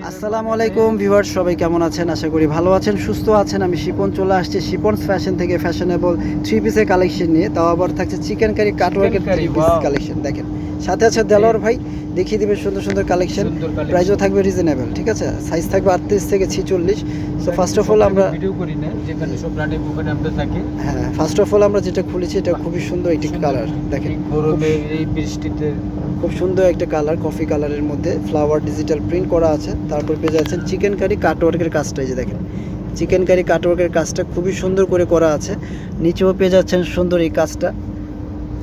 আসসালামু আলাইকুম ভিউয়ার্স, সবাই কেমন আছেন? আশা করি ভালো আছেন, সুস্থ আছেন। আমি শিপন চলে আসছি শিপনস ফ্যাশন থেকে ফ্যাশনেবল থ্রি পিসের কালেকশন নিয়ে। তাও আবার থাকছে চিকেন কারি কাটওয়ার্কের থ্রি পিস কালেকশন। দেখেন সাথে আছে দেলোয়ার ভাই, দেখিয়ে দিবে সুন্দর সুন্দর কালেকশন। প্রাইসও থাকবে রিজনেবল, ঠিক আছে? সাইজ থাকবে 38 থেকে 46। সো ফার্স্ট অফ অল আমরা ভিডিও করি না, যেখানে সব ব্র্যান্ডের ওখানে আমরা থাকি। হ্যাঁ, ফার্স্ট অফ অল আমরা যেটা খুলেছি এটা খুবই সুন্দর একটি কালার। দেখেন গরমে এই বৃষ্টিতে খুব সুন্দর একটা কালার, কফি কালারের মধ্যে ফ্লাওয়ার ডিজিটাল প্রিন্ট করা আছে। তারপর পেয়ে যাচ্ছেন চিকেন কারি কাটওয়ার্কের কাজটা। এই যে দেখেন চিকেন কারি কাটওয়ার্কের কাজটা খুবই সুন্দর করে করা আছে। নিচেও পেয়ে যাচ্ছেন সুন্দর এই কাজটা।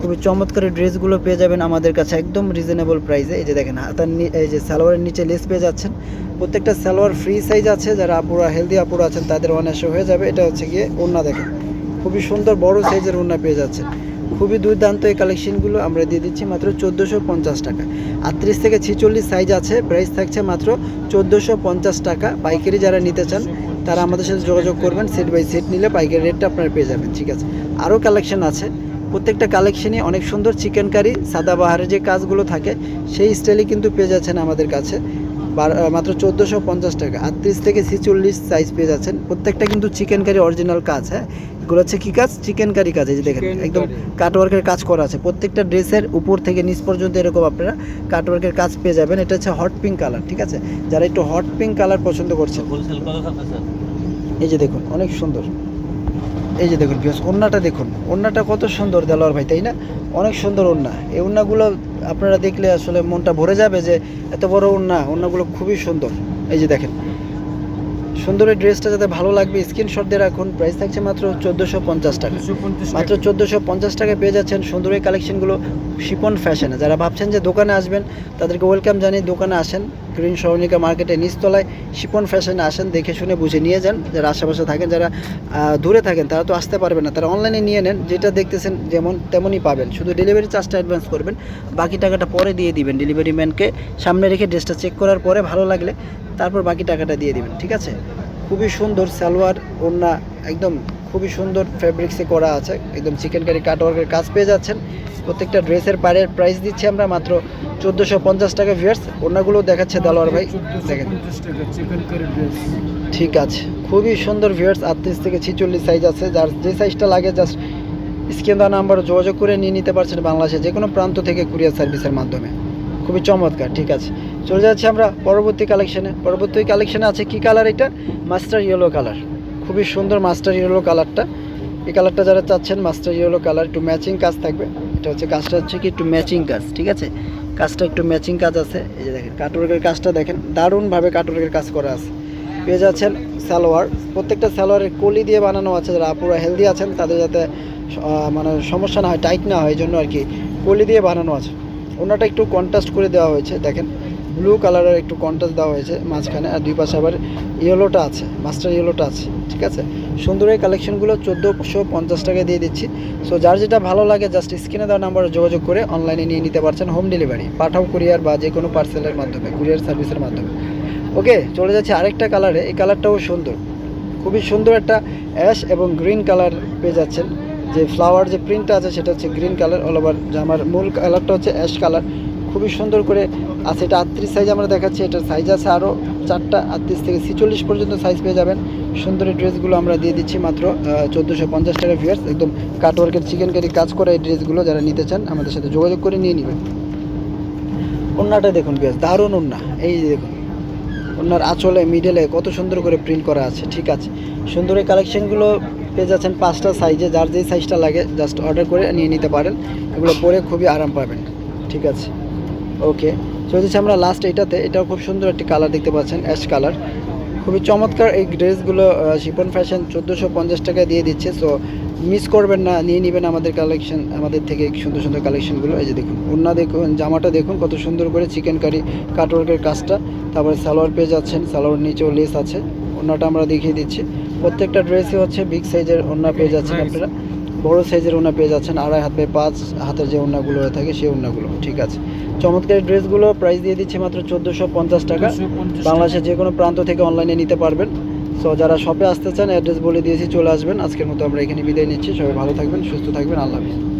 খুবই চমৎকার ড্রেসগুলো পেয়ে যাবেন আমাদের কাছে একদম রিজনেবল প্রাইসে। এই যে দেখেন হাতার এই যে সালোয়ারের নিচে লেস পেয়ে যাচ্ছেন। প্রত্যেকটা সালোয়ার ফ্রি সাইজ আছে, যারা আপুরা হেলদি আপুরা আছেন তাদের অনায়াসে হয়ে যাবে। এটা হচ্ছে গিয়ে ওড়না, দেখেন খুবই সুন্দর বড় সাইজের ওড়না পেয়ে যাচ্ছে। খুবই দুর্দান্ত এই কালেকশনগুলো আমরা দিয়ে দিচ্ছি মাত্র 1450 টাকা। 38 থেকে 46 সাইজ আছে, প্রাইস থাকছে মাত্র 1450 টাকা। পাইকারি যারা নিতে চান তারা আমাদের সাথে যোগাযোগ করবেন, সেট বাই সেট নিলে পাইকারি রেটটা আপনারা পেয়ে যাবেন, ঠিক আছে? আরও কালেকশন আছে, প্রত্যেকটা কালেকশনই অনেক সুন্দর। চিকেন কারি সাদাবাহারের যে কাজগুলো থাকে সেই স্টাইলে কিন্তু পেয়ে যাচ্ছেন আমাদের কাছে মাত্র 1450 টাকা। 38 থেকে 46 সাইজ পেয়ে যাচ্ছেন। প্রত্যেকটা কিন্তু চিকেন কারি অরিজিনাল কাজ। হ্যাঁ, এগুলো হচ্ছে কী কাজ? চিকেন কারি কাজ। এই যে দেখেন একদম কাটওয়ার্কের কাজ করা আছে। প্রত্যেকটা ড্রেসের উপর থেকে নিচ পর্যন্ত এরকম আপনারা কাটওয়ার্কের কাজ পেয়ে যাবেন। এটা হচ্ছে হট পিঙ্ক কালার, ঠিক আছে? যারা একটু হট পিঙ্ক কালার পছন্দ করছেন, এই যে দেখুন অনেক সুন্দর। এই যে দেখুন ভিউয়ার্স, ওড়নাটা দেখুন, ওড়নাটা কত সুন্দর দেলোয়ার ভাই, তাই না? অনেক সুন্দর ওড়না। এই ওড়নাগুলো আপনারা দেখলে আসলে মনটা ভরে যাবে যে এত বড় ওড়না। ওড়নাগুলো খুবই সুন্দর। এই যে দেখেন সুন্দর এই ড্রেসটা যাতে ভালো লাগবে স্ক্রিনশট দিয়ে রাখুন। প্রাইস থাকছে মাত্র 1450 টাকা। মাত্র 1450 টাকায় পেয়ে যাচ্ছেন সুন্দর এই কালেকশনগুলো শিপন ফ্যাশনে। যারা ভাবছেন যে দোকানে আসবেন তাদেরকে ওয়েলকাম জানিয়ে দোকানে আসেন। গ্রিন সরণিকা মার্কেটে নিচতলায় শিপন ফ্যাশনে আসেন, দেখে শুনে বুঝে নিয়ে যান। যারা আশেপাশে থাকেন, যারা দূরে থাকেন তারা তো আসতে পারবেন না, তারা অনলাইনে নিয়ে নেন। যেটা দেখতেছেন যেমন তেমনই পাবেন, শুধু ডেলিভারি চার্জটা অ্যাডভান্স করবেন, বাকি টাকাটা পরে দিয়ে দিবেন। ডেলিভারি ম্যানকে সামনে রেখে ড্রেসটা চেক করার পরে ভালো লাগলে তারপর বাকি টাকাটা দিয়ে দিবেন, ঠিক আছে? খুবই সুন্দর সালোয়ার ওড়না, একদম খুবই সুন্দর ফেব্রিক্সে করা আছে। একদম চিকেন কারি কাটওয়ার্কের কাজ পেয়ে যাচ্ছেন। প্রত্যেকটা ড্রেসের পাড়ের প্রাইস দিচ্ছি আমরা মাত্র 1450 টাকা। ভিউয়ার্স ওড়নাগুলো দেখাচ্ছে দেলোয়ার ভাই, দেখেন ঠিক আছে, খুবই সুন্দর ভিউয়ার্স। 38 থেকে 46 সাইজ আছে, যার যে সাইজটা লাগে জাস্ট স্ক্রিন দেওয়া নাম্বার যোগাযোগ করে নিয়ে নিতে পারছেন বাংলাদেশের যে কোনো প্রান্ত থেকে কুরিয়ার সার্ভিসের মাধ্যমে। খুবই চমৎকার, ঠিক আছে? চলে যাচ্ছি আমরা পরবর্তী কালেকশনে। পরবর্তী কালেকশনে আছে কি কালার? এটা মাস্টার ইয়েলো কালার, খুবই সুন্দর মাস্টার ইয়েলো কালারটা। এই কালারটা যারা চাচ্ছেন মাস্টার ইয়েলো কালার, একটু ম্যাচিং কাজ থাকবে। এটা হচ্ছে কাজটা হচ্ছে কি একটু ম্যাচিং কাজ, ঠিক আছে? কাজটা একটু ম্যাচিং কাজ আছে। এই যে দেখেন কাটওয়ার্কের কাজটা দেখেন, দারুণভাবে কাটওয়ার্কের কাজ করা আছে। পেয়ে যাচ্ছেন সালোয়ার, প্রত্যেকটা সালোয়ারের কলি দিয়ে বানানো আছে। যারা আপুরা হেলদি আছেন তাদের যাতে মানে সমস্যা না হয়, টাইট না হয়, এই জন্য আর কি কলি দিয়ে বানানো আছে। ওনাটা একটু কন্ট্রাস্ট করে দেওয়া হয়েছে, দেখেন ব্লু কালারের একটু কন্ট্রাস্ট দেওয়া হয়েছে মাঝখানে, আর দুই পাশে আবার ইয়েলোটা আছে, মাস্টার ইয়েলোটা আছে, ঠিক আছে? সুন্দর এই কালেকশনগুলো 1450 টাকা দিয়ে দিচ্ছি। সো যার যেটা ভালো লাগে জাস্ট স্ক্রিনে দেওয়া নাম্বারে যোগাযোগ করে অনলাইনে নিয়ে নিতে পারছেন। হোম ডেলিভারি, পাঠাও কুরিয়ার বা যে কোনো পার্সেলের মাধ্যমে, কুরিয়ার সার্ভিসের মাধ্যমে। ওকে, চলে যাচ্ছে আরেকটা কালারে। এই কালারটাও সুন্দর, খুবই সুন্দর একটা অ্যাশ এবং গ্রিন কালার পেয়ে যাচ্ছেন। যে ফ্লাওয়ার যে প্রিন্টটা আছে সেটা হচ্ছে গ্রিন কালার অল ওভার। জামার মূল কালারটা হচ্ছে অ্যাশ কালার, খুবই সুন্দর করে আছে। এটা 38 সাইজ আমরা দেখাচ্ছি, এটার সাইজ আছে আরও 4টা। 38 থেকে 46 পর্যন্ত সাইজ পেয়ে যাবেন। সুন্দর এই ড্রেসগুলো আমরা দিয়ে দিচ্ছি মাত্র 1450 টাকা। ভিউয়ার্স একদম কাটওয়ার্কের চিকেন কারি কাজ করা এই ড্রেসগুলো যারা নিতে চান আমাদের সাথে যোগাযোগ করে নিয়ে নেবেন। ওড়নাটা দেখুন ভিউয়ার্স, দারুণ ওড়না। এই দেখুন ওনার আঁচলে মিডলে কত সুন্দর করে প্রিন্ট করা আছে, ঠিক আছে? সুন্দর এই কালেকশনগুলো পেয়ে যাচ্ছেন 5টা সাইজে, যার যেই সাইজটা লাগে জাস্ট অর্ডার করে নিয়ে নিতে পারেন। এগুলো পরে খুবই আরাম পাবেন, ঠিক আছে? ওকে, চলে যাচ্ছি আমরা লাস্ট এইটাতে। এটাও খুব সুন্দর একটি কালার দেখতে পাচ্ছেন, অ্যাশ কালার। খুবই চমৎকার এই ড্রেসগুলো শিপন ফ্যাশন 1450 টাকা দিয়ে দিচ্ছে। সো মিস করবেন না, নিয়ে নেবেন আমাদের কালেকশন, আমাদের থেকে সুন্দর সুন্দর কালেকশনগুলো। এই যে দেখুন ওড়না দেখুন, জামাটা দেখুন কত সুন্দর করে চিকেন কারি কাটওয়ার্কের কাজটা। তারপরে সালোয়ার পেয়ে যাচ্ছেন, সালোয়ার নিচেও লেস আছে। ওড়নাটা আমরা দেখিয়ে দিচ্ছি। প্রত্যেকটা ড্রেসই হচ্ছে বিগ সাইজের ওড়না পেয়ে যাচ্ছেন আপনারা, বড় সাইজের ওড়না পেয়ে যাচ্ছেন। 2.5 হাত বাই 5 হাতের যে ওড়নাগুলো হয়ে থাকে সেই ওড়নাগুলো, ঠিক আছে? চমৎকার ড্রেসগুলো প্রাইস দিয়ে দিচ্ছি মাত্র 1450 টাকা। বাংলাদেশের যে কোনো প্রান্ত থেকে অনলাইনে নিতে পারবেন। সো যারা শপে আসতে চান অ্যাড্রেস বলে দিয়েছি, চলে আসবেন। আজকের মতো আমরা এখানে বিদায় নিচ্ছি। সবাই ভালো থাকবেন, সুস্থ থাকবেন, আল্লাহ হাফেজ।